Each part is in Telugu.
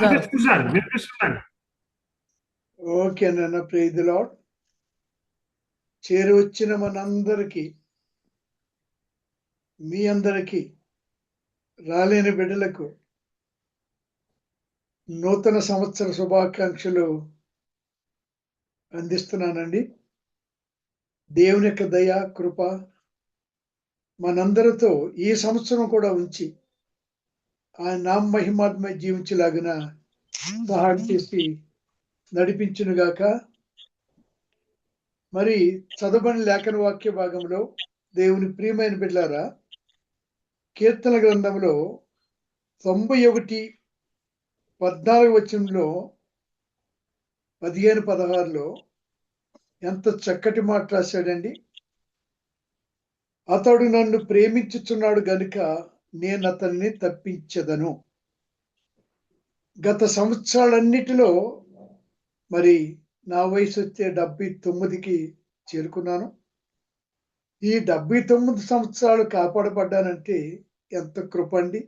నమస్కారం. వినిపిస్తున్నాను. ఓకేనన్న, ప్రైజ్ ది లార్డ్. చేరి వచ్చిన మనందరికీ, మీ అందరికీ, రాలేని బిడ్డలకు నూతన సంవత్సర శుభాకాంక్షలు అందిస్తున్నానండి. దేవుని యొక్క దయ, కృప మనందరితో ఈ సంవత్సరం కూడా ఉంచి ఆయన నామ మహిమాత్మ జీవించలాగిన సహాయం చేసి నడిపించునుగాక. మరి చదవని లేఖన వాక్య భాగంలో దేవుని ప్రియమైన బిడ్డలారా, కీర్తన గ్రంథంలో 91:14 వచనంలో 15-16లో ఎంత చక్కటి మాట రాశాడండి. అతడు నన్ను ప్రేమించుచున్నాడు గనుక నేను అతన్ని తప్పించదను. గత సంవత్సరాలన్నిటిలో మరి నా వయసు వచ్చే 79కి చేరుకున్నాను. ఈ 79 సంవత్సరాలు కాపాడబడ్డానంటే ఎంత కృపండి.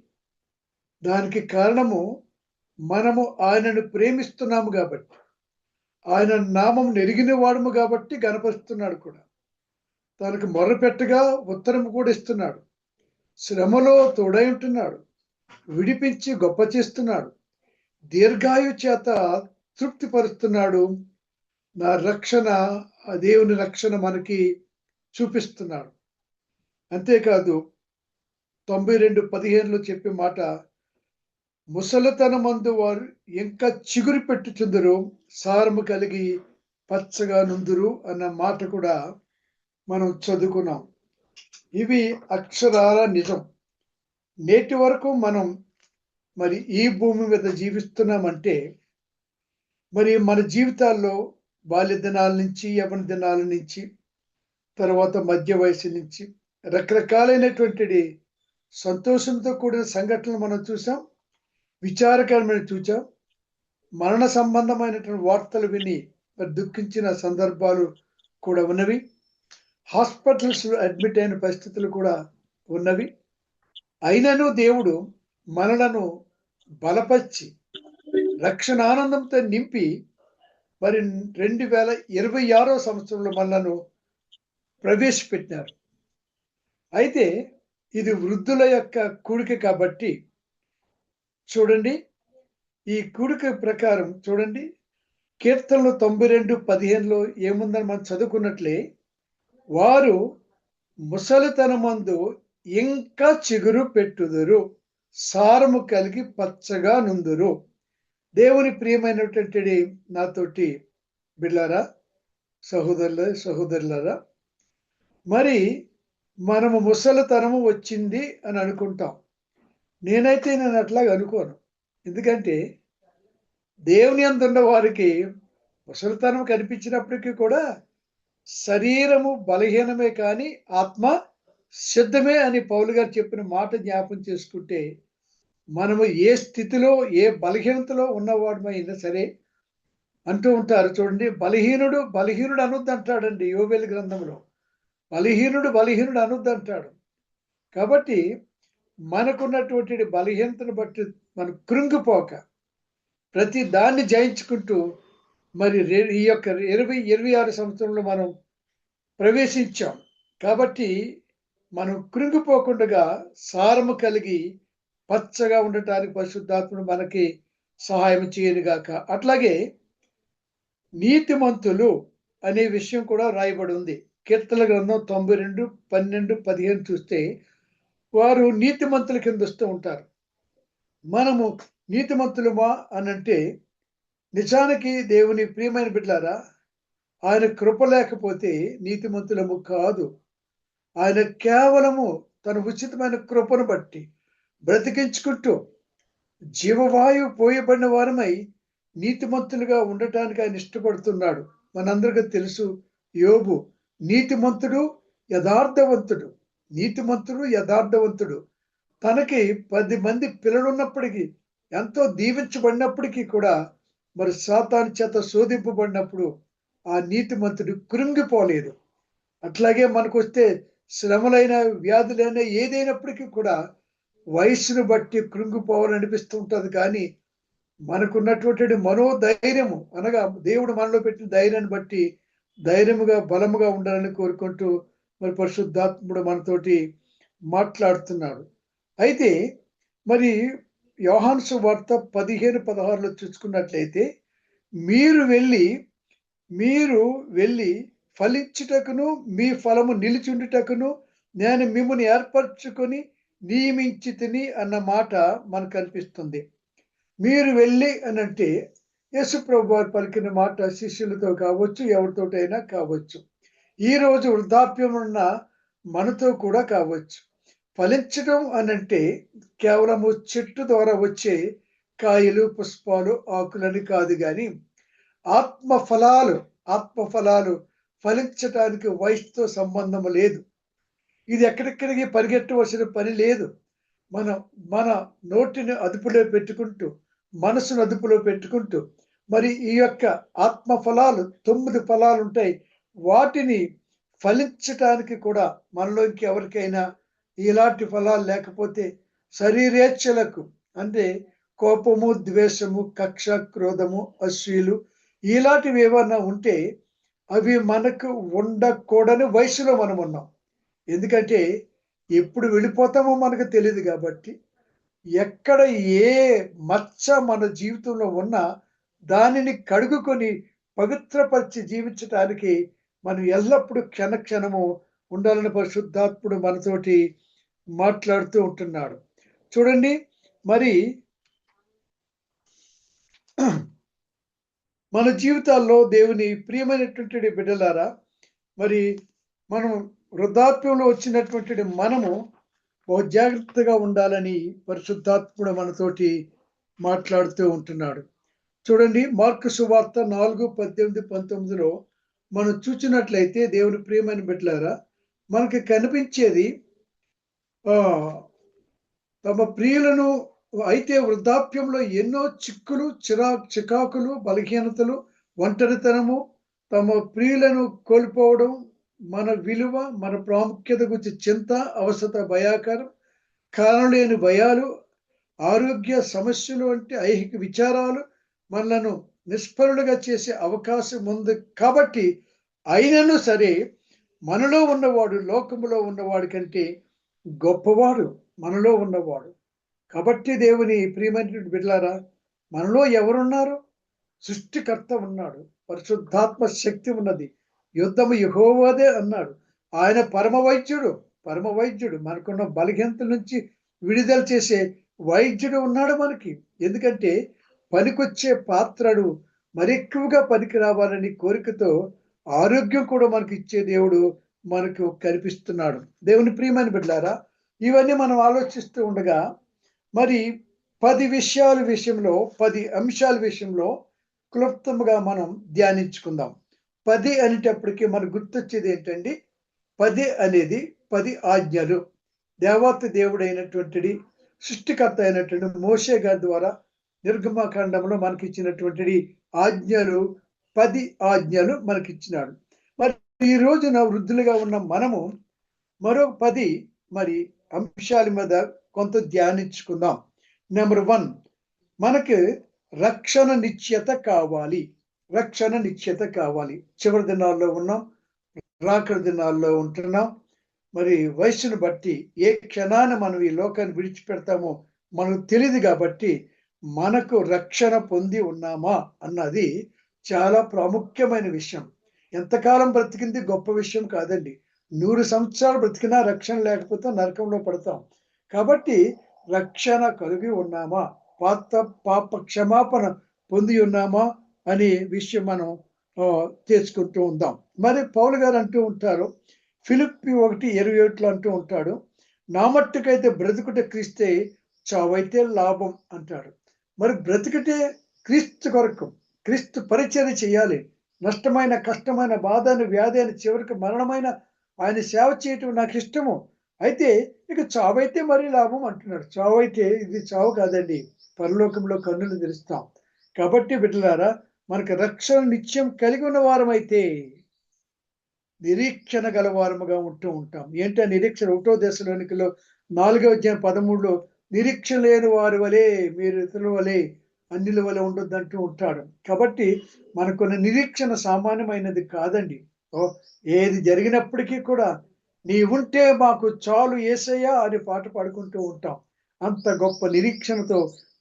దానికి కారణము మనము ఆయనను ప్రేమిస్తున్నాము కాబట్టి, ఆయన నామం నెరిగిన వాడము కాబట్టి గణపరుస్తున్నాడు కూడా. తనకు మొర్రపెట్టగా ఉత్తరం కూడా ఇస్తున్నాడు. శ్రమలో తోడై ఉంటున్నాడు, విడిపించి గొప్ప చేస్తున్నాడు, దీర్ఘాయు చేత తృప్తిపరుస్తున్నాడు. నా రక్షణ, ఆ దేవుని రక్షణ మనకి చూపిస్తున్నాడు. అంతేకాదు 92:15లో చెప్పే మాట, ముసలితనమందు వారు ఇంకా చిగురు పెట్టుచుందురు, సారము కలిగి పచ్చగా నుందురు అన్న మాట కూడా మనం చదువుకున్నాం. ఇవి అక్షరాల నిజం. నేటి వరకు మనం మరి ఈ భూమి మీద జీవిస్తున్నామంటే మరి మన జీవితాల్లో బాల్య దినాల నుంచి, యవ్వన దినాల నుంచి, తర్వాత మధ్య వయసు నుంచి రకరకాలైనటువంటి సంతోషంతో కూడిన సంఘటనలు మనం చూసాం, విచారకరమైన చూసాం. మరణ సంబంధమైనటువంటి వార్తలు విని మరి దుఃఖించిన సందర్భాలు కూడా ఉన్నవి. హాస్పిటల్స్ అడ్మిట్ అయిన పరిస్థితులు కూడా ఉన్నవి. అయినను దేవుడు మనలను బలపరిచి రక్షణ ఆనందంతో నింపి మరి 2026వ సంవత్సరంలో మనలను ప్రవేశపెట్టినారు. అయితే ఇది వృద్ధుల యొక్క కూడిక కాబట్టి చూడండి, ఈ కూడిక ప్రకారం చూడండి, కీర్తనలు 92:15లో ఏముందని మనం చదువుకున్నట్లే, వారు ముసలితనమందు ఇంకా చిగురు పెట్టుదురు, సారము కలిగి పచ్చగా నుందురు. దేవుని ప్రియమైనటువంటి నాతోటి బిడ్డలారా, సహోదరులారా, మరి మనము ముసలితనము వచ్చింది అని అనుకుంటాం. నేను అట్లాగా అనుకోను. ఎందుకంటే దేవుని అందున్న వారికి ముసలితనం కనిపించినప్పటికీ కూడా శరీరము బలహీనమే కానీ ఆత్మ సిద్ధమే అని పౌలు గారు చెప్పిన మాట జ్ఞాపం చేసుకుంటే, మనము ఏ స్థితిలో, ఏ బలహీనతలో ఉన్నవాడమైనా సరే అంటూ ఉంటారు. చూడండి, బలహీనుడు అనొద్దు అంటాడండి యోవేలు గ్రంథంలో. బలహీనుడు అనొద్దు అంటాడు. కాబట్టి మనకున్నటువంటి బలహీనతను బట్టి మనం కృంగిపోక ప్రతి దాన్ని జయించుకుంటూ మరి ఈ యొక్క 2026 సంవత్సరంలో మనం ప్రవేశించాం. కాబట్టి మనం కృంగిపోకుండా సారము కలిగి పచ్చగా ఉండటానికి పరిశుద్ధాత్ముడు మనకి సహాయం చేయనుగాక. అట్లాగే నీతిమంతులు అనే విషయం కూడా రాయబడి ఉంది. కీర్తన గ్రంథం 92:12-15 చూస్తే వారు నీతిమంతుల కింద వస్తూ ఉంటారు. మనము నీతిమంతులమా అనంటే నిజానికి దేవుని ప్రియమైన బిడ్డలారా, ఆయన కృప లేకపోతే నీతిమంతులము కాదు. ఆయన కేవలము తన ఉచితమైన కృపను బట్టి బ్రతికించుకుంటూ జీవవాయువు పోయబడిన వారమై నీతిమంతులుగా ఉండటానికి ఆయన ఇష్టపడుతున్నాడు. మనందరికీ తెలుసు, యోబు నీతిమంతుడు యథార్థవంతుడు. తనకి 10 మంది పిల్లలున్నప్పటికీ, ఎంతో దీవించబడినప్పటికీ కూడా మరి సాతాను చేత శోధింపబడినప్పుడు ఆ నీతిమంతుడు కృంగిపోలేదు. అట్లాగే మనకు వస్తే శ్రమలైన, వ్యాధులైన, ఏదైనప్పటికీ కూడా వయస్సును బట్టి కృంగిపోవాలనిపిస్తూ ఉంటుంది. కానీ మనకున్నటువంటి మనోధైర్యము అనగా దేవుడు మనలో పెట్టిన ధైర్యాన్ని బట్టి ధైర్యముగా బలముగా ఉండాలని కోరుకుంటూ మరి పరిశుద్ధాత్ముడు మనతోటి మాట్లాడుతున్నాడు. అయితే మరి యోహాను సువార్త 15:16లో చూసుకున్నట్లయితే మీరు వెళ్ళి ఫలించుటకును మీ ఫలము నిలిచుండుటకును నేను మిమ్మల్ని ఏర్పరచుకొని నియమించితిని అన్న మాట మనకు కనిపిస్తుంది. మీరు వెళ్ళి అనంటే యేసు ప్రభు వారు పలికిన మాట శిష్యులతో కావచ్చు, ఎవరితోటైనా కావచ్చు. ఈరోజు వృద్ధాప్యం ఉన్న మనతో కూడా కావచ్చు. ఫలించడం అనంటే కేవలము చెట్టు ద్వారా వచ్చే కాయలు, పుష్పాలు, ఆకులని కాదు కానీ ఆత్మఫలాలు ఫలించటానికి వయసుతో సంబంధం లేదు. ఇది ఎక్కడెక్కడికి పరిగెట్టవలసిన పని లేదు. మన నోటిని అదుపులో పెట్టుకుంటూ, మనసును అదుపులో పెట్టుకుంటూ మరి ఈ యొక్క ఆత్మ ఫలాలు 9 ఫలాలు ఉంటాయి. వాటిని ఫలించటానికి కూడా మనలోకి ఎవరికైనా ఇలాంటి ఫలాలు లేకపోతే శరీరేచ్ఛలకు అంటే కోపము, ద్వేషము, కక్ష, క్రోధము, అసూయలు ఇలాంటివి ఏమన్నా ఉంటే అవి మనకు ఉండకూడని వయసులో మనం ఉన్నాం. ఎందుకంటే ఎప్పుడు వెళ్ళిపోతామో మనకు తెలియదు కాబట్టి ఎక్కడ ఏ మచ్చ మన జీవితంలో ఉన్నా దానిని కడుగుకొని పవిత్రపరిచి జీవించటానికి మనం ఎల్లప్పుడూ క్షణము ఉండాలని పరిశుద్ధాత్ముడు మనతోటి మాట్లాడుతూ ఉంటున్నాడు. చూడండి, మరి మన జీవితాల్లో దేవుని ప్రియమైనటువంటి బిడ్డలారా, మరి మనం వృద్ధాప్యంలో వచ్చినటువంటి మనము బహు జాగ్రత్తగా ఉండాలని పరిశుద్ధాత్ముడు మనతోటి మాట్లాడుతూ ఉంటున్నాడు. చూడండి, మార్కు సువార్త 4:18-19లో మనం చూసినట్లయితే దేవుని ప్రియమైన బిడ్డలారా, మనకి కనిపించేది తమ ప్రియులను అయితే వృద్ధాప్యంలో ఎన్నో చిక్కులు, చికాకులు, బలహీనతలు, ఒంటరితనము, తమ ప్రియులను కోల్పోవడం, మన విలువ, మన ప్రాముఖ్యత గురించి చింత, అవసత, భయాకరం, కారణలేని భయాలు, ఆరోగ్య సమస్యలు వంటి ఐహిక విచారాలు మనలను నిష్ఫలులుగా చేసే అవకాశం ఉంది. కాబట్టి అయినను సరే మనలో ఉన్నవాడు లోకములో ఉన్నవాడి కంటే గొప్పవాడు మనలో ఉన్నవాడు. కాబట్టి దేవుని ప్రియమైనటువంటి బిడ్డలారా, మనలో ఎవరున్నారు? సృష్టికర్త ఉన్నాడు, పరిశుద్ధాత్మ శక్తి ఉన్నది, యుద్ధము యెహోవాదే అన్నాడు. ఆయన పరమ వైద్యుడు మనకున్న బలహీనతల నుంచి విడుదల చేసే వైద్యుడు ఉన్నాడు మనకి. ఎందుకంటే పనికొచ్చే పాత్రడు మరెక్కువగా పనికి రావాలని కోరికతో ఆరోగ్యం కూడా మనకి ఇచ్చే దేవుడు మనకు కనిపిస్తున్నాడు. దేవుని ప్రియమైన బిడ్డలారా, ఇవన్నీ మనం ఆలోచిస్తూ ఉండగా మరి 10 అంశాల విషయంలో క్లుప్తంగా మనం ధ్యానించుకుందాం. 10 అనేటప్పటికీ మనకు గుర్తొచ్చేది ఏంటండి? 10 అనేది 10 ఆజ్ఞలు. దేవాతి దేవుడైనటువంటిది, సృష్టికర్త అయినటువంటి మోషే గారి ద్వారా నిర్గమకాండంలో మనకి ఇచ్చినటువంటి ఆజ్ఞలు 10 ఆజ్ఞలు మనకిచ్చినాడు. మరి ఈ రోజున వృద్ధులుగా ఉన్న మనము మరో 10 మరి అంశాల మీద కొంత ధ్యానించుకుందాం. నెంబర్ 1, మనకి రక్షణ నిశ్చయత కావాలి. చివరి దినాల్లో ఉన్నాం, రాకడ దినాల్లో ఉంటున్నాం. మరి వయసును బట్టి ఏ క్షణాన మనం ఈ లోకాన్ని విడిచిపెడతామో మనకు తెలియదు. కాబట్టి మనకు రక్షణ పొంది ఉన్నామా అన్నది చాలా ప్రాముఖ్యమైన విషయం. ఎంతకాలం బ్రతికింది గొప్ప విషయం కాదండి. 100 సంవత్సరాలు బ్రతికినా రక్షణ లేకపోతే నరకంలో పడతాం. కాబట్టి రక్షణ కలిగి ఉన్నామా, పాప క్షమాపణ పొంది ఉన్నామా అనే విషయం మనం తెలుసుకుంటూ ఉందాం. మరి పౌలు గారు అంటూ ఉంటారు, ఫిలిప్పి 1:27 అంటూ ఉంటాడు, నా మట్టుకైతే బ్రతుకుట క్రీస్తే, చావైతే లాభం అంటాడు. మరి బ్రతుకుటే క్రీస్తు కొరకు, క్రీస్తు పరిచర్య చేయాలి. నష్టమైన, కష్టమైన, బాధని, వ్యాధి అని, చివరికి మరణమైన ఆయన సేవ చేయటం నాకు ఇష్టము. అయితే ఇక చావైతే మరీ లాభం అంటున్నాడు. చావైతే ఇది చావు కాదండి, పరలోకంలో కన్నులు తెరుస్తాం. కాబట్టి బిడ్డలారా, మనకు రక్షణ నిత్యం కలిగి ఉన్న వారమైతే నిరీక్షణ గలవారముగా ఉంటూ ఉంటాం. ఏంటి ఆ నిరీక్షణ? 1వ దశలోనికలో 4వ అధ్యాయం 13లో నిరీక్షణ లేని వారి వలె మీరు ఇతరుల వలె అన్నిల వల్ల ఉండొద్దు అంటూ ఉంటాడు. కాబట్టి మనకున్న నిరీక్షణ సామాన్యమైనది కాదండి. ఏది జరిగినప్పటికీ కూడా నీవుంటే మాకు చాలు యేసయ్యా అని పాట పాడుకుంటూ ఉంటాం. అంత గొప్ప నిరీక్షణతో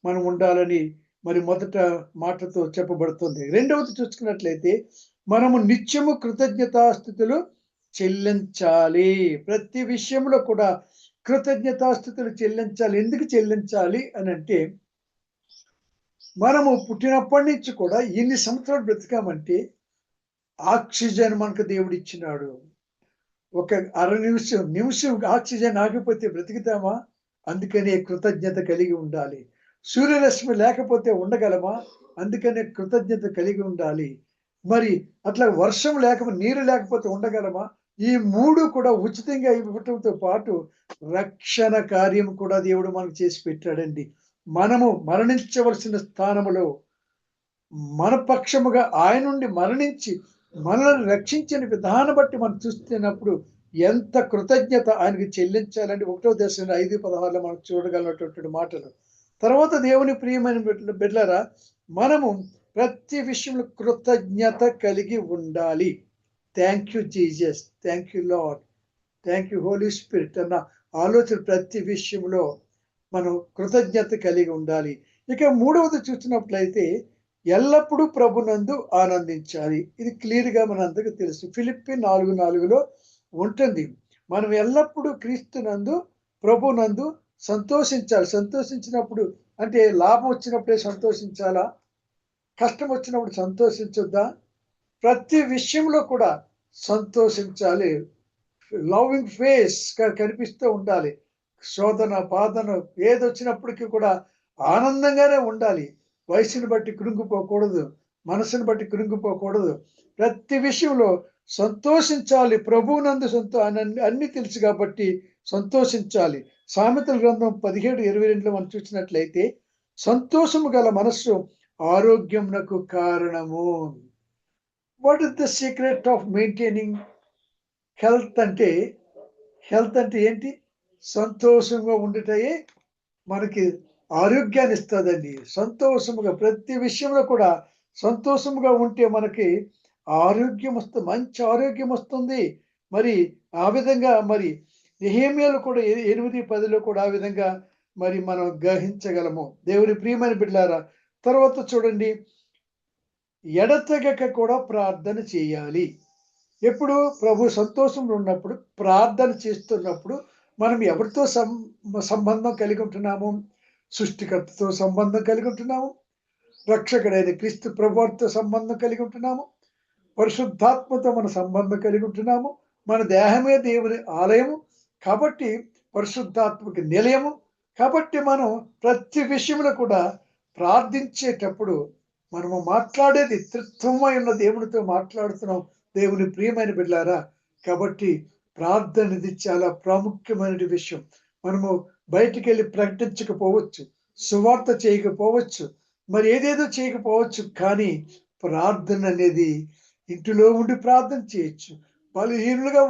మనం ఉండాలని మరి మొదట మాటతో చెప్పబడుతుంది. రెండవది చూసుకున్నట్లయితే మనము నిత్యము కృతజ్ఞతాస్థుతులు చెల్లించాలి. ప్రతి విషయంలో కూడా కృతజ్ఞతాస్థుతులు చెల్లించాలి. ఎందుకు చెల్లించాలి అని అంటే, మనము పుట్టినప్పటి నుంచి కూడా ఎన్ని సంవత్సరాలు బ్రతికామంటే ఆక్సిజన్ మనకు దేవుడు ఇచ్చినాడు. ఒక నిమిషం ఆక్సిజన్ ఆగిపోతే బ్రతుకుతామా? అందుకనే కృతజ్ఞత కలిగి ఉండాలి. సూర్యరశ్మి లేకపోతే ఉండగలమా? అందుకనే కృతజ్ఞత కలిగి ఉండాలి. మరి అట్లా వర్షం లేకపోతే, నీరు లేకపోతే ఉండగలమా? ఈ 3 కూడా ఉచితంగా ఇవ్వటంతో పాటు రక్షణ కార్యం కూడా దేవుడు మనకు చేసి పెట్టాడండి. మనము మరణించవలసిన స్థానములో మన పక్షముగా ఆయన నుండి మరణించి మనల్ని రక్షించిన విధానం బట్టి మనం చూస్తున్నప్పుడు ఎంత కృతజ్ఞత ఆయనకి చెల్లించాలని 1వ దశలో 5:16 మనం చూడగలిగినటువంటి మాటలు. తర్వాత దేవుని ప్రియమైన బిడ్డలారా, మనము ప్రతి విషయంలో కృతజ్ఞత కలిగి ఉండాలి. Thank you Jesus, thank you lord, thank you holy spirit అన్న ఆలోచన ప్రతి విషయంలో మనం కృతజ్ఞత కలిగి ఉండాలి. ఇక 3వది చూసినట్లయితే ఎల్లప్పుడూ ప్రభునందు ఆనందించాలి. ఇది క్లియర్గా మనందరికీ తెలుసు. ఫిలిప్పి 4:4లో ఉంటుంది. మనం ఎల్లప్పుడూ క్రీస్తునందు ప్రభునందు సంతోషించాలి. సంతోషించినప్పుడు అంటే లాభం వచ్చినప్పుడే సంతోషించాలా? కష్టం వచ్చినప్పుడు సంతోషించొద్దా? ప్రతి విషయంలో కూడా సంతోషించాలి. లవింగ్ ఫేస్ కనిపిస్తూ ఉండాలి. శోధన బాధన ఏదొచ్చినప్పటికీ కూడా ఆనందంగానే ఉండాలి. వయసుని బట్టి కృంగిపోకూడదు, మనసుని బట్టి కృంగిపోకూడదు. ప్రతి విషయంలో సంతోషించాలి. ప్రభువునందు అన్ని తెలుసు కాబట్టి సంతోషించాలి. సామెతల గ్రంథం 17:22లో మనం చూసినట్లయితే సంతోషము గల మనస్సు ఆరోగ్యమునకు కారణము. What is the secret of maintaining health అంటే ఏంటి? సంతోషంగా ఉండటయే మనకి ఆరోగ్యాన్ని ఇస్తుందండి. సంతోషముగా ప్రతి విషయంలో కూడా సంతోషముగా ఉంటే మనకి ఆరోగ్యం వస్తుంది, మంచి ఆరోగ్యం వస్తుంది. మరి ఆ విధంగా మరి నెహెమ్యాలో కూడా 8:10లో కూడా ఆ విధంగా మరి మనం గ్రహించగలము. దేవుని ప్రియమైన బిడ్డలారా, తర్వాత చూడండి, ఎడతెగక కూడా ప్రార్థన చేయాలి. ఎప్పుడు ప్రభు సంతోషంలో ఉన్నప్పుడు, ప్రార్థన చేస్తున్నప్పుడు మనం ఎవరితో సంబంధం కలిగి ఉంటున్నాము? సృష్టికర్తతో సంబంధం కలిగి ఉంటున్నాము, రక్షకుడైన క్రీస్తు ప్రభువుతో సంబంధం కలిగి ఉంటున్నాము, పరిశుద్ధాత్మతో మన సంబంధం కలిగి ఉంటున్నాము. మన దేహమే దేవుని ఆలయము కాబట్టి, పరిశుద్ధాత్మకి నిలయము కాబట్టి, మనం ప్రతి విషయంలో కూడా ప్రార్థించేటప్పుడు మనము మాట్లాడేది త్రిత్వమై ఉన్న దేవునితో మాట్లాడుతున్నాం. దేవుని ప్రియమైన బిడ్డలారా, కాబట్టి ప్రార్థన అనేది చాలా ప్రాముఖ్యమైన విషయం. మనము బయటికి వెళ్ళి ప్రకటించకపోవచ్చు, సువార్త చేయకపోవచ్చు, మరి ఏదేదో చేయకపోవచ్చు, కానీ ప్రార్థన అనేది ఇంటిలో ఉండి ప్రార్థన చేయొచ్చు, బలహీనులుగా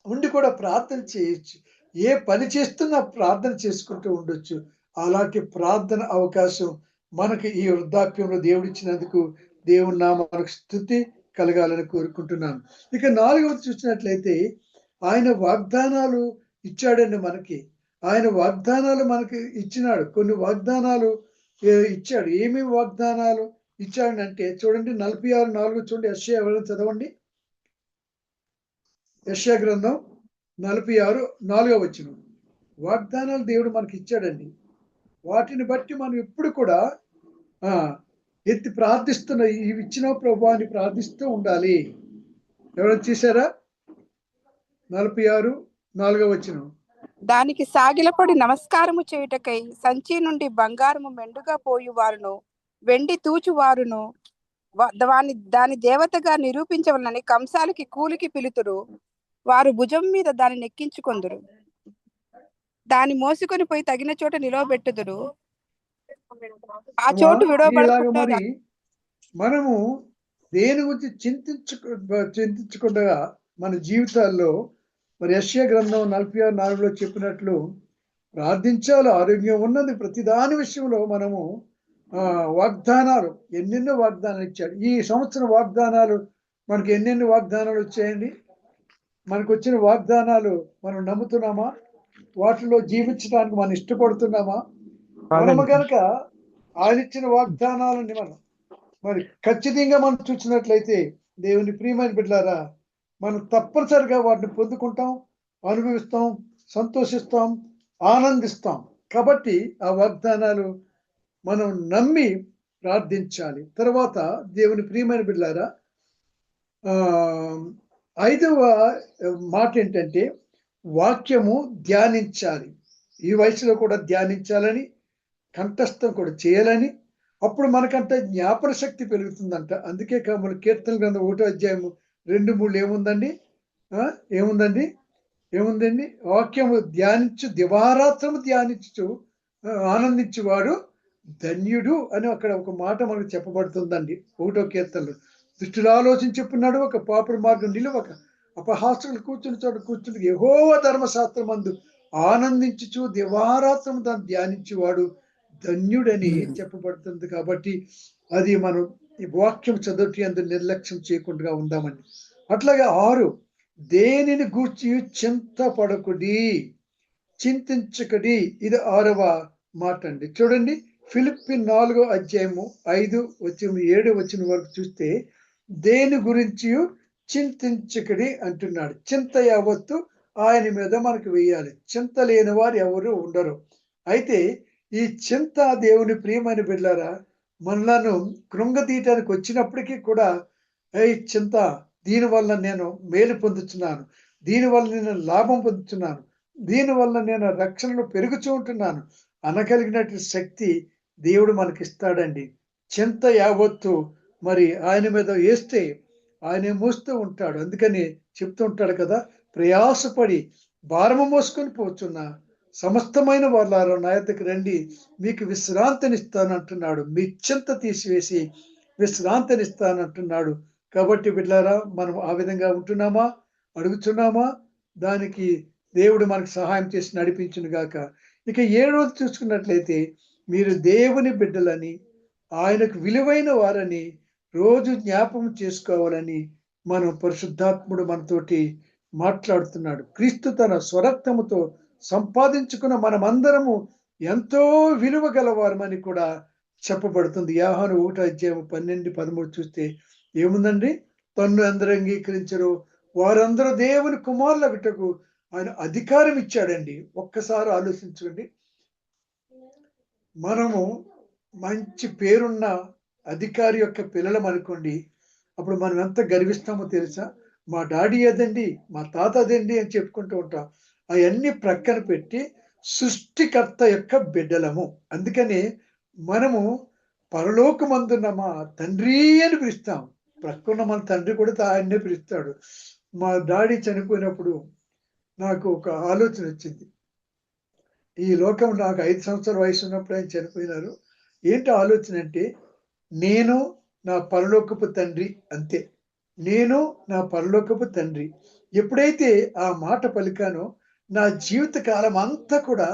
ఉండి కూడా ప్రార్థన చేయొచ్చు, ఏ పని చేస్తున్నా ప్రార్థన చేసుకుంటూ ఉండొచ్చు. అలాంటి ప్రార్థన అవకాశం మనకి ఈ వృద్ధాప్యంలో దేవుడిచ్చినందుకు దేవుని నామానికి స్తుతి కలగాలని కోరుకుంటున్నాను. ఇక 4వది చూసినట్లయితే ఆయన వాగ్దానాలు ఇచ్చాడండి మనకి. ఆయన వాగ్దానాలు మనకి ఇచ్చినాడు. కొన్ని వాగ్దానాలు ఇచ్చాడు. ఏమేమి వాగ్దానాలు ఇచ్చాడంటే చూడండి, 46:4 చూడండి. యెషయా ఎవరైనా చదవండి. యెషయా గ్రంథం 46:4 వాగ్దానాలు దేవుడు మనకి ఇచ్చాడండి. వాటిని బట్టి మనం ఎప్పుడు కూడా ఎత్తి ప్రార్థిస్తున్న, ఇవి ఇచ్చిన ప్రభువా అని ప్రార్థిస్తూ ఉండాలి. ఎవరైనా చూసారా? 46:4 దానికి సాగిలపడి నమస్కారము చేయుటకై సంచి నుండి బంగారము మెండుగా పోయువారును వెండి తూచువారును దాని దేవతగా నిరూపించవలనని కంసాలకి కూలికి పిలుతురు. వారు భుజం మీద దాన్ని నెక్కించుకొందురు, దాన్ని మోసుకొని పోయి తగిన చోట నిలవబెట్టుదురు. ఆ చోటు విడవబడకుండా మనము దేని గురించి చింతించకుండా మన జీవితాల్లో మరి యెషయా గ్రంథం 46:4 చెప్పినట్లు ప్రార్థించాలి. ఆరోగ్యం ఉన్నది ప్రతి దాని విషయంలో మనము వాగ్దానాలు, ఎన్నెన్నో వాగ్దానాలు ఇచ్చాడు. ఈ సంవత్సరం వాగ్దానాలు మనకి ఎన్నెన్ని వాగ్దానాలు వచ్చాయండి? మనకు వచ్చిన వాగ్దానాలు మనం నమ్ముతున్నామా? వాటిలో జీవించడానికి మనం ఇష్టపడుతున్నామా? మనము గనక ఆయన ఇచ్చిన వాగ్దానాలని మరి ఖచ్చితంగా మనం చూసినట్లయితే, దేవుని ప్రియమైన బిడ్డలారా, మనం తప్పనిసరిగా వాటిని పొందుకుంటాం, అనుభవిస్తాం, సంతోషిస్తాం, ఆనందిస్తాం. కాబట్టి ఆ వాగ్దానాలు మనం నమ్మి ప్రార్థించాలి. తర్వాత దేవుని ప్రియమైన బిడ్డలారా, 5వ మాట ఏంటంటే, వాక్యము ధ్యానించాలి. ఈ వయసులో కూడా ధ్యానించాలని, కంఠస్థం కూడా చేయాలని, అప్పుడు మనకంట జ్ఞాపన శక్తి పెరుగుతుందంట. అందుకే మన కీర్తన గ్రంథం 1వ అధ్యాయము 2, 3 ఏముందండి? ఏముందండి? వాక్యము ధ్యానించు, దివారాత్రము ధ్యానించు ఆనందించువాడు ధన్యుడు అని అక్కడ ఒక మాట మనకు చెప్పబడుతుందండి 1వ కీర్తనలో. దుష్టులు ఆలోచించి చెప్పున్నాడు, ఒక పాపుల మార్గం నిలువక అపహాసులు కూర్చుని చోట కూర్చుని యెహోవా ధర్మశాస్త్రం మందు ఆనందించుచు దివారాత్రము దాన్ని ధ్యానించేవాడు ధన్యుడని చెప్పబడుతుంది. కాబట్టి అది మనం ఈ వాక్యం చదువుటి అందు నిర్లక్ష్యం చేయకుండా ఉందామని. అట్లాగే 6, దేనిని గూర్చి చింతపడకుడి, చింతించకడి. ఇది 6వ మాట అండి. చూడండి, ఫిలిప్పీ 4వ అధ్యాయము 5 వచ్చిన 7 వచ్చిన వరకు చూస్తే, దేని గురించి చింతించకడి అంటున్నాడు. చింత యావత్తు ఆయన మీద మనకు వేయాలి. చింత లేని వారు ఎవరు ఉండరు. అయితే ఈ చింత దేవుని ప్రియమైన బిడ్డలారా, మనలను కృంగతీయటానికి వచ్చినప్పటికీ కూడా, ఈ చింత, దీనివల్ల నేను మేలు పొందుతున్నాను, దీనివల్ల నేను లాభం పొందుతున్నాను, దీనివల్ల నేను రక్షణలో పెరుగుతూ ఉంటున్నాను అనగలిగినటువంటి శక్తి దేవుడు మనకిస్తాడండి. చింత యావత్తు మరి ఆయన మీద వేస్తే ఆయన మోస్తూ ఉంటాడు. అందుకని చెప్తూ ఉంటాడు కదా, ప్రయాసపడి భారము మోసుకొని పోతున్నా సమస్తమైన వాళ్ళారో నా యొద్దకు రండి, మీకు విశ్రాంతినిస్తానంటున్నాడు. మీ చింత తీసివేసి విశ్రాంతినిస్తానంటున్నాడు. కాబట్టి బిడ్డలారా, మనం ఆ విధంగా ఉంటున్నామా, అడుగుతున్నామా? దానికి దేవుడు మనకు సహాయం చేసి నడిపించును గాక. ఇక 7వది చూసుకున్నట్లయితే, మీరు దేవుని బిడ్డలని, ఆయనకు విలువైన వారని రోజు జ్ఞాపకం చేసుకోవాలని మనం పరిశుద్ధాత్ముడు మనతోటి మాట్లాడుతున్నాడు. క్రీస్తు తన స్వరక్తముతో సంపాదించుకున్న మనమందరము ఎంతో విలువ గలవారమని కూడా చెప్పబడుతుంది. యోహాను 1వ అధ్యాయం 12, 13 చూస్తే ఏముందండి? తన్ను అందరూ అంగీకరించరు వారందరూ దేవుని కుమారుల బిడ్డకు ఆయన అధికారం ఇచ్చాడండి. ఒక్కసారి ఆలోచించండి. మనము మంచి పేరున్న అధికారి యొక్క పిల్లలం అనుకోండి, అప్పుడు మనం ఎంత గర్విస్తామో తెలుసా? మా డాడీ అదండి, మా తాత అదండి అని చెప్పుకుంటూ ఉంటాం. అవన్నీ ప్రక్కన పెట్టి సృష్టికర్త యొక్క బిడ్డలము. అందుకని మనము పరలోకమందున్న మా తండ్రి అని పిలుస్తాం. ప్రక్కన మన తండ్రి కూడా ఆయన్నే పిలుస్తాడు. మా డాడీ చనిపోయినప్పుడు నాకు ఒక ఆలోచన వచ్చింది. ఈ లోకం నాకు 5 సంవత్సరాల వయసు ఉన్నప్పుడు ఆయన చనిపోయినారు. ఏంటి ఆలోచన అంటే, నేను నా పరలోకపు తండ్రి, అంతే. నేను నా పరలోకపు తండ్రి. ఎప్పుడైతే ఆ మాట పలికానో, నా జీవిత కాలం అంతా కూడా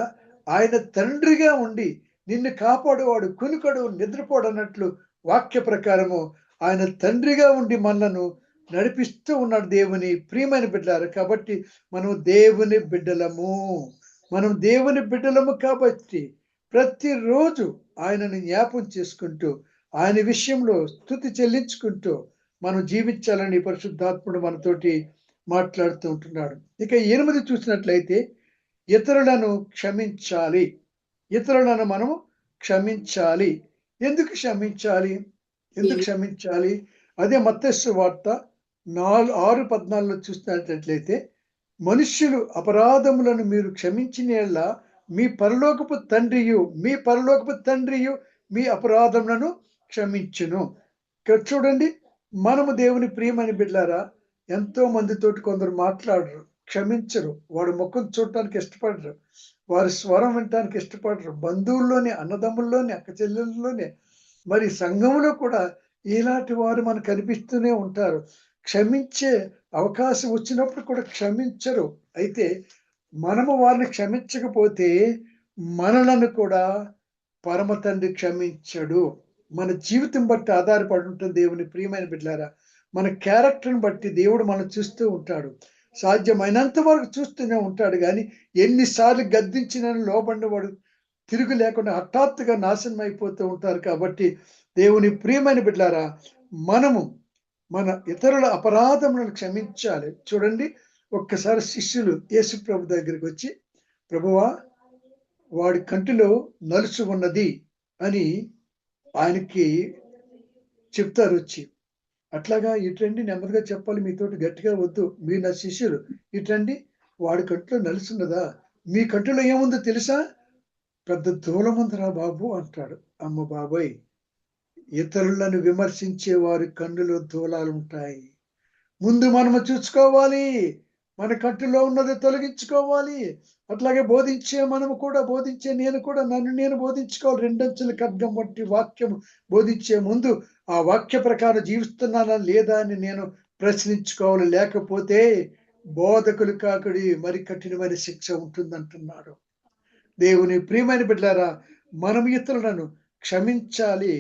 ఆయన తండ్రిగా ఉండి నిన్ను కాపాడువాడు కునుకడు నిద్రపోడన్నట్లు వాక్య ప్రకారము ఆయన తండ్రిగా ఉండి మనలను నడిపిస్తూ ఉన్నాడు దేవుని ప్రియమైన బిడ్డలారా. కాబట్టి మనం దేవుని బిడ్డలము కాబట్టి ప్రతిరోజు ఆయనని జ్ఞాపం చేసుకుంటూ, ఆయన విషయంలో స్తుతి చెల్లించుకుంటూ మనం జీవించాలని పరిశుద్ధాత్ముడు మనతోటి మాట్లాడుతూ ఉంటున్నాడు. ఇక 8 చూసినట్లయితే, ఇతరులను క్షమించాలి. ఇతరులను మనము క్షమించాలి. ఎందుకు క్షమించాలి? అదే మత్తయి సువార్త 6:14 చూసినట్లయితే, మనుష్యులు అపరాధములను మీరు క్షమించిన యెడల మీ పరలోకపు తండ్రియు మీ అపరాధములను క్షమించును. ఇక్కడ చూడండి, మనము దేవుని ప్రియమైన బిడ్డలారా, ఎంతో మందితోటి కొందరు మాట్లాడరు, క్షమించరు. వాడి ముఖం చూడటానికి ఇష్టపడరు, వారి స్వరం వినటానికి ఇష్టపడరు. బంధువుల్లోనే, అన్నదమ్ముల్లోనే, అక్క చెల్లెల్లోనే, మరి సంఘంలో కూడా ఇలాంటి వారు మనకు కనిపిస్తూనే ఉంటారు. క్షమించే అవకాశం వచ్చినప్పుడు కూడా క్షమించరు. అయితే మనము వారిని క్షమించకపోతే మనలను కూడా పరమ తండ్రి క్షమించడు. మన జీవితం బట్టి ఆధారపడి ఉంటుంది దేవుని ప్రియమైన బిడ్డలారా. మన క్యారెక్టర్ని బట్టి దేవుడు మనం చూస్తూ ఉంటాడు. సాధ్యమైనంత వరకు చూస్తూనే ఉంటాడు, కానీ ఎన్నిసార్లు గద్దించిన లోబడిన వాడు తిరుగు లేకుండా హఠాత్తుగా నాశనం అయిపోతూ ఉంటారు. కాబట్టి దేవుని ప్రియమైన బిడ్డలారా, మనము మన ఇతరుల అపరాధములను క్షమించాలి. చూడండి, ఒక్కసారి శిష్యులు యేసు ప్రభు దగ్గరికి వచ్చి, ప్రభువా, వాడి కంటిలో నలుసు ఉన్నది అని ఆయనకి చెప్తారు వచ్చి. అట్లాగా ఇటండి, నెమ్మదిగా చెప్పాలి, మీతోటి గట్టిగా వద్దు, మీరు నా శిష్యులు, ఇటండి, వాడి కంటిలో నలుసున్నదా, మీ కంటిలో ఏముందో తెలుసా, పెద్ద దూలముందరా బాబు అంటాడు. అమ్మ బాబాయ్, ఇతరులను విమర్శించే వారి కన్నులో దూలాలు ఉంటాయి. ముందు మనము చూసుకోవాలి, మన కంటిలో ఉన్నది తొలగించుకోవాలి. అట్లాగే బోధించే మనము కూడా, బోధించే నేను కూడా నన్ను నేను బోధించుకోవాలి. రెండంచుల ఖడ్గం వంటి వాక్యము బోధించే ముందు ఆ వాక్య ప్రకారం జీవిస్తున్నానా లేదా అని నేను ప్రశ్నించుకోవాలి. లేకపోతే బోధకులు కాకుడి మరి కఠినమైన శిక్ష ఉంటుందంటున్నాడు. దేవుని ప్రియమైన బిడ్డలారా, మనం ఇతరులను క్షమించాలి,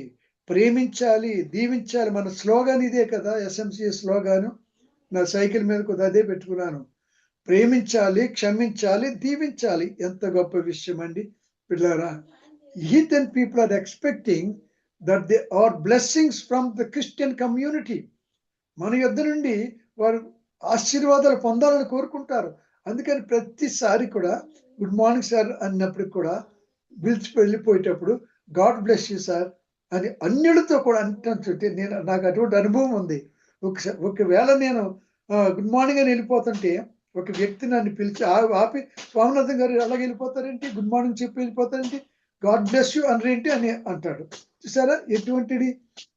ప్రేమించాలి, దీవించాలి. మన స్లోగాన్ ఇదే కదా, ఎస్ఎంసి స్లోగాను. నా సైకిల్ మీద కూడా అదే పెట్టుకున్నాను. ప్రేమించాలి, క్షమించాలి, దీవించాలి. ఎంత గొప్ప విషయం అండి పిల్లారా. Heathen people are expecting that they are blessings from the Christian community. మన యొద్ద నుండి వారు ఆశీర్వాదాలు పొందాలని కోరుకుంటారు. అందుకని ప్రతిసారి కూడా గుడ్ మార్నింగ్ సార్ అన్నప్పుడు కూడా వెళ్ళిపోయేటప్పుడు గాడ్ బ్లెస్ యూ సార్ అని అన్యులతో కూడా అంటుంటే నాకు అటువంటి అనుభవం ఉంది. ఒకవేళ నేను గుడ్ మార్నింగ్ అని వెళ్ళిపోతుంటే ఒక వ్యక్తి నన్ను పిలిచి ఆపి, స్వామినాథన్ గారు అలాగే వెళ్ళిపోతారేంటి, గుడ్ మార్నింగ్ చెప్పి వెళ్ళిపోతారేంటి, గాడ్ బ్లెస్ యూ అనరేంటి అని అంటాడు. చూసారా ఎటువంటిది.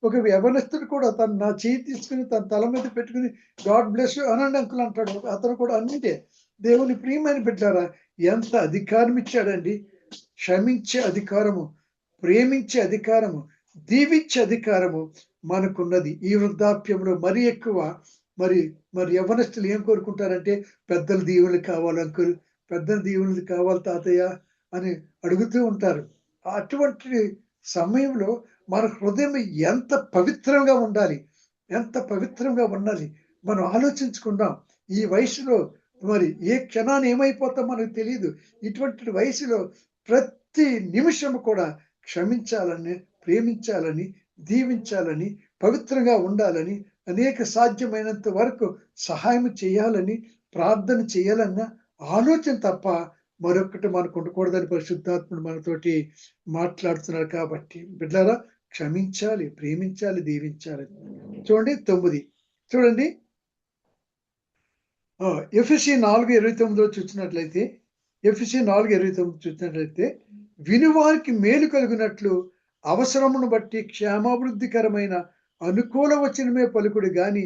ఒక యవనస్తుడు కూడా నా చేయి తీసుకుని తన తల మీద పెట్టుకుని గాడ్ బ్లెస్ యూ అనండి అంకుల్ అంటాడు. అతను కూడా అన్నిటే. దేవుని ప్రియమైన బిడ్డారా, ఎంత అధికారం ఇచ్చాడండి. క్షమించే అధికారము, ప్రేమించే అధికారము, దీవించే అధికారము మనకున్నది. ఈ వృద్ధాప్యంలో మరీ ఎక్కువ మరి యవనస్తులు ఏం కోరుకుంటారంటే, పెద్దల దీవులు కావాలి అంకుల్, పెద్దల దీవులు కావాలి తాతయ్య అని అడుగుతూ ఉంటారు. అటువంటి సమయంలో మన హృదయం ఎంత పవిత్రంగా ఉండాలి, ఎంత పవిత్రంగా ఉండాలి. మనం ఆలోచించుకుందాం. ఈ వయసులో మరి ఏ క్షణాన్ని ఏమైపోతాం మనకు తెలియదు. ఇటువంటి వయసులో ప్రతి నిమిషం కూడా క్షమించాలని, ప్రేమించాలని, దీవించాలని, పవిత్రంగా ఉండాలని, అనేక సాధ్యమైనంత వరకు సహాయం చేయాలని, ప్రార్థన చేయాలన్న ఆలోచన తప్ప మరొకటి మనకు ఉండకూడదని పరిశుద్ధాత్ముడు మనతోటి మాట్లాడుతున్నారు. కాబట్టి బిడ్డలారా, క్షమించాలి, ప్రేమించాలి, దీవించాలి. చూడండి 9 చూడండి, ఎఫెసీ 4:29 చూసినట్లయితే, ఎఫెసీ 4:29 చూసినట్లయితే, వినువారికి మేలు కలుగునట్లు అవసరమును బట్టి క్షేమాభివృద్ధికరమైన అనుకూల వచనమే పలుకుడు గాని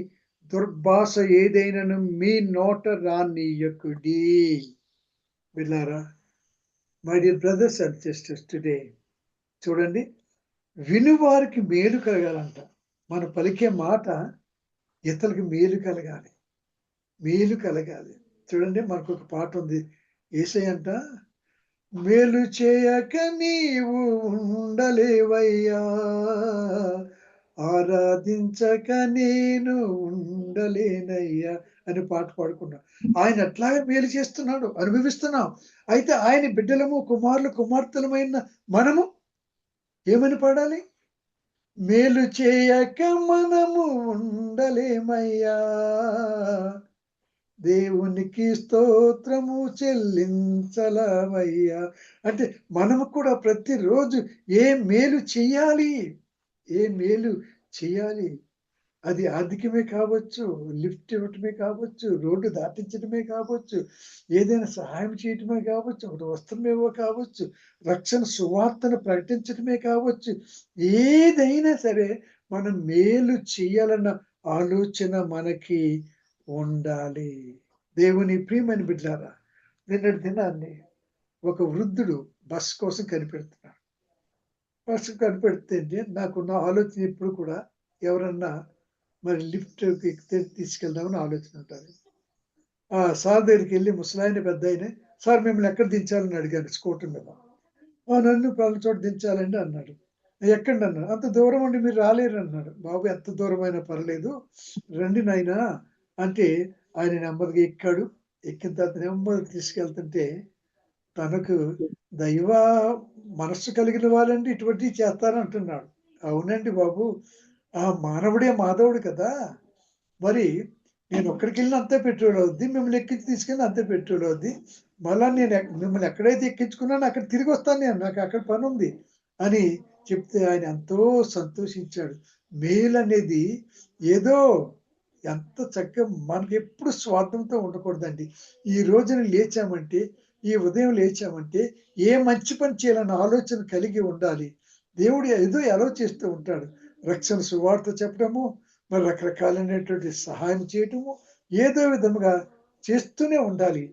దుర్భాష ఏదైనను మీ నోట రానీయకుడి. విన్నారా my dear brothers and sisters, today చూడండి, వినువారికి మేలు కలగాలంట. మన పలికే మాట ఇతరులకు మేలు కలగాలి, మేలు కలగాలి. చూడండి, మనకు ఒక పాట ఉంది. యేసయ్య అంట, మేలు చేయక నీవు ఉండలేవయ్యా, ఆరాధించక నేను ఉండలేనయ్యా అని పాట పాడుకున్నాం. ఆయన అట్లాగే మేలు చేస్తున్నాడు, అనుభవిస్తున్నాం. అయితే ఆయన బిడ్డలము, కుమారులు, కుమార్తెలమైన మనము ఏమని పాడాలి? మేలు చేయక మనము ఉండలేమయ్యా, దేవునికి స్తోత్రము చెల్లించలవయ్యా. అంటే మనము కూడా ప్రతిరోజు ఏ మేలు చేయాలి, ఏ మేలు చేయాలి. అది ఆర్థికమే కావచ్చు, లిఫ్ట్ ఇవ్వటమే కావచ్చు, రోడ్డు దాటించడమే కావచ్చు, ఏదైనా సహాయం చేయటమే కావచ్చు, ఒకటి వస్త్రమేవో కావచ్చు, రక్షణ సువార్తను ప్రకటించడమే కావచ్చు. ఏదైనా సరే మనం మేలు చేయాలన్న ఆలోచన మనకి ఉండాలి. దేవుని ప్రియమైన బిడ్డలారా, నిన్నటి దినాన్ని ఒక వృద్ధుడు బస్ కోసం కనిపెడుతున్నాడు. బస్సు కనిపెడితే నాకున్న ఆలోచన ఎప్పుడు కూడా ఎవరన్నా మరి లిఫ్ట్ తీసుకెళ్దామని ఆలోచన ఉంటుంది. సార్ దగ్గరికి వెళ్ళి, ముసలాయన పెద్ద ఆయన, సార్ మిమ్మల్ని ఎక్కడ దించాలని అడిగాను స్కూటర్ మీద. నన్ను పలానా చోట దించాలండి అన్నాడు. ఎక్కండి అన్నాడు. అంత దూరం అండి, మీరు రాలేరు అన్నాడు. బాబు ఎంత దూరమైనా పర్లేదు, రండి నాయనా అంటే ఆయన నెమ్మదిగా ఎక్కాడు. ఎక్కిన తర్వాత నెమ్మదిగా తీసుకెళ్తుంటే తనకు దైవ మనస్సు కలిగిన వాళ్ళండి ఇటువంటివి చేస్తారంటున్నాడు. అవునండి బాబు, ఆ మానవుడే మాధవుడు కదా! మరి నేను ఒక్కడికెళ్ళినా అంతే పెట్రోల్ అవుద్ది. మిమ్మల్ని ఎక్కించి తీసుకెళ్ళినా అంతే పెట్రోల్ అవుద్ది. మళ్ళా నేను మిమ్మల్ని ఎక్కడైతే ఎక్కించుకున్నానో అక్కడ తిరిగొస్తాను నేను. నాకు అక్కడ పనుంది అని చెప్తే ఆయన ఎంతో సంతోషించాడు. మేలనేది ఏదో ఎంత చక్కగా మనకెప్పుడు స్వార్థంతో ఉండకూడదండి. ఈ రోజున లేచామంటే, ఈ ఉదయం లేచామంటే ఏ మంచి పని చేయాలన్న ఆలోచన కలిగి ఉండాలి. దేవుడు ఏదో ఎలౌ చేస్తూ ఉంటాడు. రక్షణ సువార్త చెప్పడము, మరి రకరకాలైనటువంటి సహాయం చేయటము, ఏదో విధముగా చేస్తూనే ఉండాలి.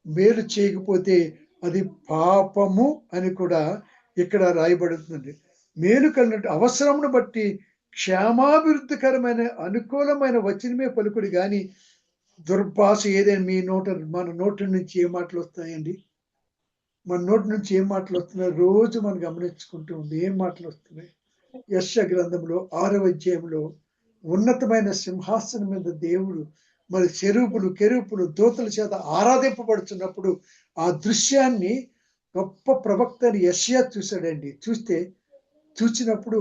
మేలు చేయకపోతే అది పాపము అని కూడా ఇక్కడ రాయబడుతుంది. మేలు కలిగినట్టు అవసరమును బట్టి క్షేమాభివృద్ధికరమైన అనుకూలమైన వచనమే పలుకుడు గాని దుర్భాష ఏదైనా మన నోటి నుంచి ఏ మాటలు వస్తాయండి? మన నోటి నుంచి ఏం మాటలు వస్తున్నాయి? రోజు మనం గమనించుకుంటూ ఉంది. ఏం మాటలు వస్తున్నాయి? యెషయా గ్రంథంలో 6వ అధ్యాయంలో ఉన్నతమైన సింహాసనం మీద దేవుడు మరి కెరూబులు దూతల చేత ఆరాధింపబడుతున్నప్పుడు ఆ దృశ్యాన్ని గొప్ప ప్రవక్త అని యెషయా చూశాడండి. చూసినప్పుడు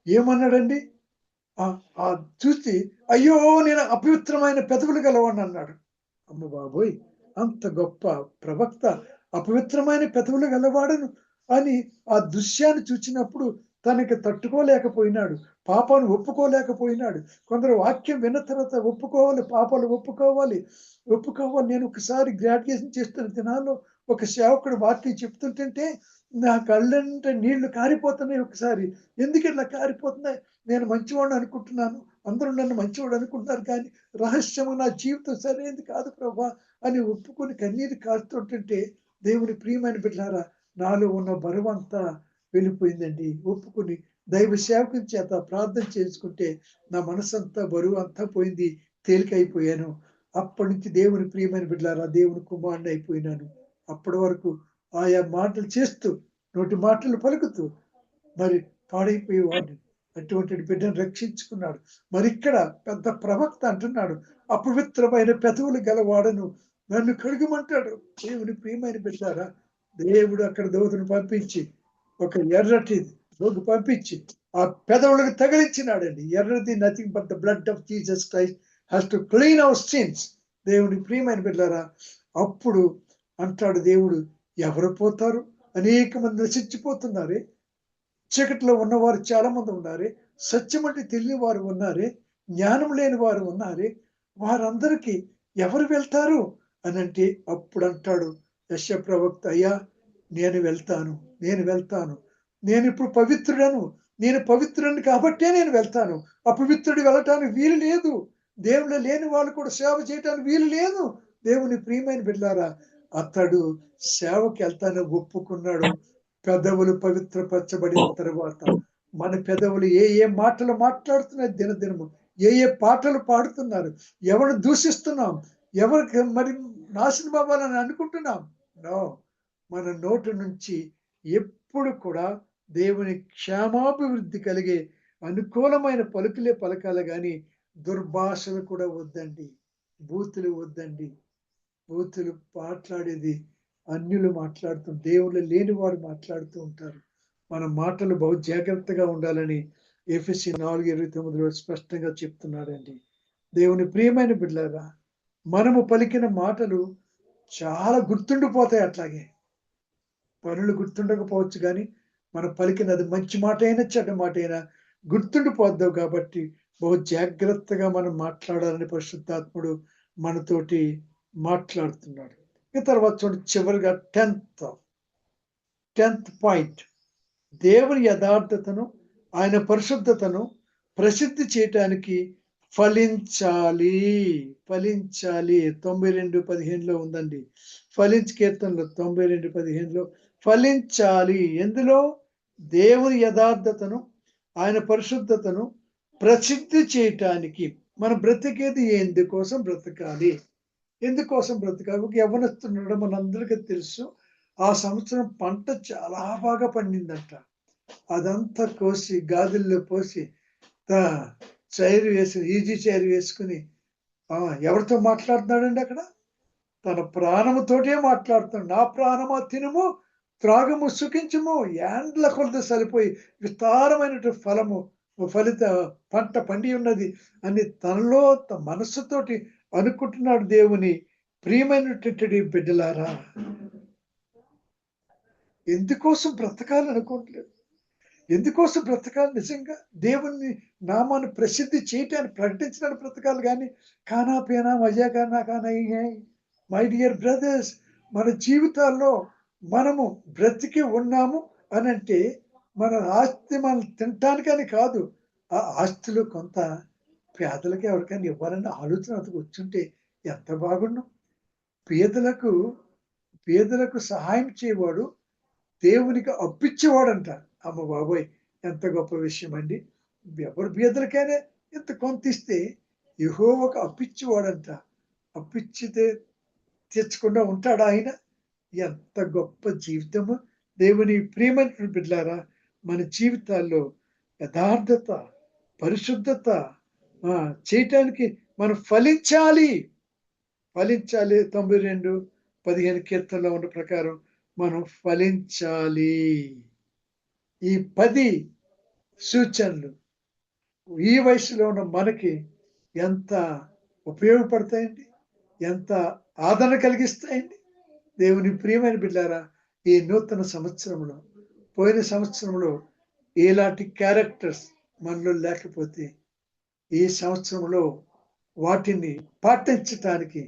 ఏమన్నాడండి? చూసి అయ్యో నేను అపవిత్రమైన పెదవులు గలవాడిని అన్నాడు. అమ్మ బాబోయ్! అంత గొప్ప ప్రవక్త అపవిత్రమైన పెదవులు గలవాడను అని ఆ దృశ్యాన్ని చూచినప్పుడు తనకి తట్టుకోలేకపోయినాడు. పాపాన్ని ఒప్పుకోలేకపోయినాడు. కొందరు వాక్యం విన్న తర్వాత పాపాలు ఒప్పుకోవాలి. నేను ఒకసారి గ్రాడ్యుయేషన్ చేస్తున్న దినాల్లో ఒక సేవకుడు వాక్యం చెప్తుంటే నా కళ్ళంట నీళ్లు కారిపోతున్నాయి ఒకసారి. ఎందుకు ఇట్లా కారిపోతున్నాయి? నేను మంచివాడిని అనుకుంటున్నాను. అందరూ నన్ను మంచివాడు అనుకుంటున్నారు కానీ రహస్యము నా జీవితం సరైనది కాదు ప్రభా అని ఒప్పుకొని కన్నీరు కారుతుంటుంటే దేవుని ప్రియమైన బిడ్డలారా నాలో ఉన్న బరువంతా వెళ్ళిపోయిందండి. ఒప్పుకొని దైవ సేవకుని చేత ప్రార్థన చేసుకుంటే నా మనసంతా బరువు అంతా పోయింది. తేలికైపోయాను. అప్పటి నుంచి దేవుని ప్రియమైన బిడ్డలారా దేవుని కుమారుని అయిపోయినాను. అప్పటి వరకు ఆయా మాటలు చేస్తూ నోటి మాటలు పలుకుతూ మరి పాడైపోయేవాడిని. అటువంటి బిడ్డను రక్షించుకున్నాడు. మరి ఇక్కడ పెద్ద ప్రవక్త అంటున్నాడు, అపవిత్రమైన పెదవులు గలవాడను నన్ను కడుగమంటాడు. దేవుని ప్రియమైన బిడ్డారా, దేవుడు అక్కడ దూతను పంపించి ఒక ఎర్రటి రోడ్డు పంపించి ఆ పెదవులకు తగిలించినాడండి. ఎర్రది nothing but the blood of Jesus Christ has to clean our sins. దేవుని ప్రియమైన బిడ్డారా, అప్పుడు అంటాడు దేవుడు, ఎవరు పోతారు? అనేక మంది నశించిపోతున్నారే. చీకటిలో ఉన్నవారు చాలా మంది ఉన్నారే. సత్యం అంటే తెలియని వారు ఉన్నారే. జ్ఞానం లేని వారు ఉన్నారే. వారందరికీ ఎవరు వెళ్తారు అని అంటే అప్పుడు అంటాడు యెషయా ప్రవక్త, అయ్యా నేను వెళ్తాను. నేను ఇప్పుడు పవిత్రుడను. నేను పవిత్రుడిని కాబట్టే నేను వెళ్తాను. అపవిత్రుడు వెళ్ళటానికి వీలు లేదు. దేవుళ్ళు లేని వాళ్ళు కూడా సేవ చేయటానికి వీలు లేదు. దేవుని ప్రియమైన బిడ్డలారా, అతడు సేవకి వెళ్తాను ఒప్పుకున్నాడు. పెదవులు పవిత్రపరచబడిన తర్వాత మన పెదవులు ఏ మాటలు మాట్లాడుతున్నాయి, దినదినము ఏ పాటలు పాడుతున్నారు, ఎవరు దూషిస్తున్నాం, ఎవరికి మరి నాశనం అవ్వాలని అనుకుంటున్నాం. నో, మన నోటి నుంచి ఎప్పుడు కూడా దేవుని క్షేమాభివృద్ధి కలిగే అనుకూలమైన పలుకులే పలకాలి కానీ దుర్భాషలు కూడా వద్దండి. బూతులు వద్దండి. బూతులు మాట్లాడేది అన్యులు మాట్లాడుతూ, దేవుళ్ళు లేని వారు మాట్లాడుతూ ఉంటారు. మన మాటలు బహు జాగ్రత్తగా ఉండాలని ఎఫెసీ 4:29 స్పష్టంగా చెప్తున్నాడండి. దేవుని ప్రియమైన బిడ్డలారా, మనము పలికిన మాటలు చాలా గుర్తుండిపోతాయి. అట్లాగే పనులు గుర్తుండకపోవచ్చు కానీ మనం పలికినది మంచి మాట అయినా చెడ్డ మాట అయినా గుర్తుండిపోద్దాం. కాబట్టి బహు జాగ్రత్తగా మనం మాట్లాడాలని పరిశుద్ధాత్ముడు మనతోటి మాట్లాడుతున్నాడు. ఈ తర్వాత చూడండి, చివరిగా 10th పాయింట్, దేవుని యథార్థతను ఆయన పరిశుద్ధతను ప్రసిద్ధి చేయటానికి ఫలించాలి. 92:15 ఉందండి. కీర్తనలో 92:15 ఫలించాలి. ఎందులో? దేవుని యథార్థతను ఆయన పరిశుద్ధతను ప్రసిద్ధి చేయటానికి. మనం బ్రతికేది ఎందుకోసం బ్రతకాలి? ఎందుకోసం బ్రతకాలి? ఒక యవ్వనస్తున్నాడు, మనందరికీ తెలుసు. ఆ సంవత్సరం పంట చాలా బాగా పండిందంట. అదంతా కోసి గాదుల్లో పోసి ఈజీ చైర్ వేసుకుని ఎవరితో మాట్లాడుతున్నాడండి అక్కడ? తన ప్రాణముతోటే మాట్లాడుతున్నాడు. నా ప్రాణమా తినుము, త్రాగము, సుఖించుము, ఏండ్ల కొలత సరిపోయి విస్తారమైనటువంటి పంట పండి ఉన్నది అని తనలో మనస్సుతోటి అనుకుంటున్నాడు. దేవుని ప్రియమైనటువంటి బిడ్డలారా, ఎందుకోసం బ్రతకాలి అనుకోవట్లేదు. ఎందుకోసం బ్రతకాలి? నిజంగా దేవుని నామాన్ని ప్రసిద్ధి చేయటానికి, ప్రకటించడానికి బ్రతకాలి. కానీ కానా పేనా మజా కానా మై డియర్ బ్రదర్స్, మన జీవితాల్లో మనము బ్రతికి ఉన్నాము అని అంటే మన ఆస్తి మనం తినటానికని కాదు. ఆ ఆస్తిలో కొంత పేదలకు ఎవరికైనా ఇవ్వాలన్న ఆలోచన అతనికి వచ్చుంటే ఎంత బాగుండు. పేదలకు సహాయం చేయవాడు దేవునికి అప్పిచ్చేవాడంట. అమ్మ బాబోయ్, ఎంత గొప్ప విషయం అండి. ఎవరు పేదలకైనా ఇంత కొంత ఇస్తే యెహోవాకు అప్పిచ్చేవాడంట. అప్పిచ్చితే తెచ్చకుండా ఉంటాడా ఆయన? ఎంత గొప్ప జీవితము. దేవుని ప్రియమైన బిడ్డలారా, మన జీవితాల్లో యథార్థత, పరిశుద్ధత చేయటానికి మనం ఫలించాలి. 92:15 కీర్తనలో ఉన్న ప్రకారం మనం ఫలించాలి. ఈ 10 సూచనలు ఈ వయసులో ఉన్న మనకి ఎంత ఉపయోగపడతాయండి, ఎంత ఆదరణ కలిగిస్తాయండి. దేవుని ప్రియమైన బిడ్డలారా, ఈ నూతన సంవత్సరంలో, పోయిన సంవత్సరంలో ఎలాంటి క్యారెక్టర్స్ మనలో లేకపోతే ఈ సంవత్సరంలో వాటిని పాటించటానికి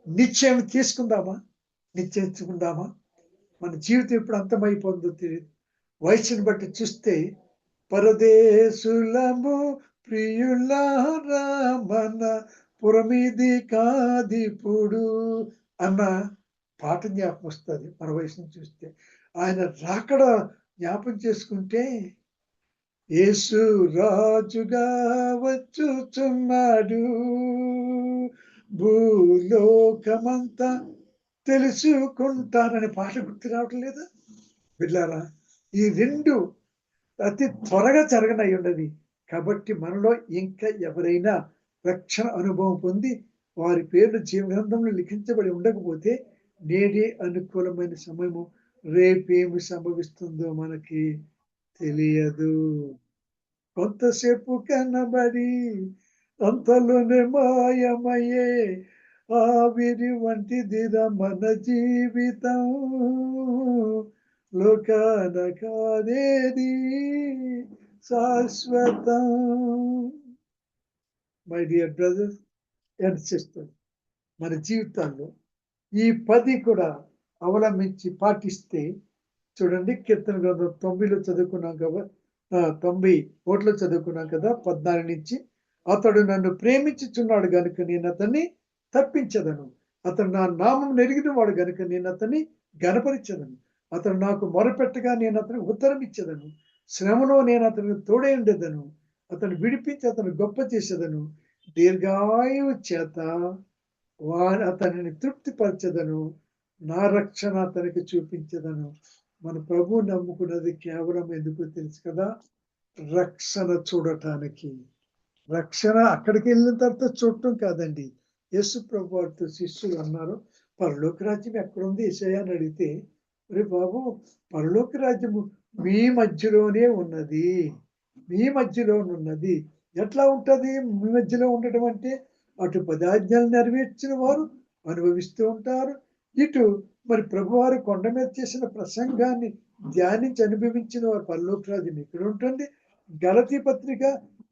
నిశ్చయించుకుందామా? మన జీవితం ఇప్పుడు అంతమైపోతుందో తెలియదు. వయసుని బట్టి చూస్తే పరదేశులము ప్రియులారా మన పురమిది కాదిప్పుడు అన్న పాట జ్ఞాపకం వస్తుంది. మన వయసును చూస్తే ఆయన రాకడ జ్ఞాపం చేసుకుంటే, యేసు రాజుగా వచ్చుచున్నాడు, భూలోకమంతా తెలుసుకుంటానని పాట గుర్తు రావటం లేదా బిడ్డలారా? ఈ రెండు అతి త్వరగా జరగనై ఉన్నది. కాబట్టి మనలో ఇంకా ఎవరైనా రక్షణ అనుభవం పొంది వారి పేర్లు జీవగ్రంథంలో లిఖించబడి ఉండకపోతే నేడే అనుకూలమైన సమయము. రేపేమి సంభవిస్తుందో మనకి తెలియదు. కొంతసేపు కనబడి అంతలోనే మాయమయ్యే ఆవిరి వంటిదిరా మన జీవితం. లోకాన కాదేది శాశ్వతం. My dear brothers and sisters, మన జీవితాల్లో ఈ 10 కూడా అవలంబించి పాటిస్తే చూడండి, కీర్తన గ్రంథం 90లో చదువుకున్నాం కదా, 91లో చదువుకున్నాం కదా, 14 నుంచి. అతడు నన్ను ప్రేమించుచున్నాడు గనుక నేను అతన్ని తప్పించదను, అతడు నా నామం నెరిగిన వాడు గనుక నేను అతన్ని గనపరిచదను, అతడు నాకు మొరపెట్టగా నేను అతనికి ఉత్తరం ఇచ్చేదను, శ్రమలో నేను అతనికి తోడై ఉండేదను, అతను విడిపించి అతను గొప్ప చేసేదను, దీర్ఘాయువు చేత అతనిని తృప్తిపరచదను, నా రక్షణ అతనికి చూపించదను. మన ప్రభు నమ్ముకున్నది కేవలం ఎందుకు తెలుసు కదా? రక్షణ చూడటానికి. రక్షణ అక్కడికి వెళ్ళిన తర్వాత చూడటం కాదండి. యేసు ప్రభు వారితో శిష్యులు అన్నారు, పరలోక రాజ్యం ఎక్కడుంది యేసయ్య అని అడిగితే, ఒరే బాబు, పరలోక రాజ్యము మీ మధ్యలోనే ఉన్నది, మీ మధ్యలోనే ఉన్నది. ఎట్లా ఉంటది మీ మధ్యలో ఉండటం అంటే? అటు 10 ఆజ్ఞలు నెరవేర్చిన వారు అనుభవిస్తూ ఉంటారు, ఇటు మరి ప్రభువారు కొండ మీద చేసిన ప్రసంగాన్ని ధ్యానించి అనుభవించిన వారు పరలోక రాజ్యం ఇక్కడ ఉంటుంది. గలతీ పత్రిక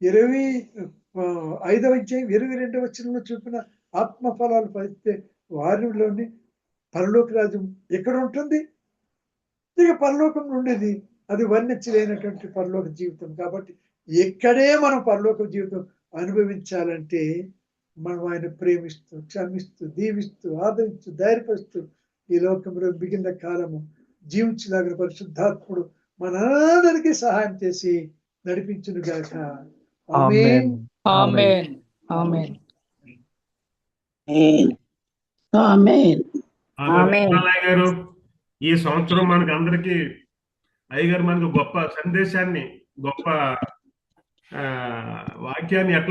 25వ అధ్యాయం 22వ వచనంలో చూపిన ఆత్మఫలాలు ఫలిస్తే వారిలోని పరలోక రాజ్యం ఎక్కడ ఉంటుంది? ఇక పరలోకం ఉండేది అది వర్ణించలేనటువంటి పరలోక జీవితం. కాబట్టి ఎక్కడే మనం పరలోక జీవితం అనుభవించాలంటే మనం ఆయన ప్రేమిస్తూ, క్షమిస్తూ, దీవిస్తూ, ఆదరిస్తూ, ధైర్యపరుస్తూ ఈ లోకంలో మిగిలిన కాలము జీవించలాగిన పరిశుద్ధాత్ముడు మనందరికీ సహాయం చేసి నడిపించును గాక. ఆమేన్. ఆమేన్. ఆమేన్. ఆమేన్. ఆమేన్. ఈ సంవత్సరం మనకు అందరికీ అయ్యగారు మనకు గొప్ప సందేశాన్ని, గొప్ప వాక్యాన్ని ఎట్లా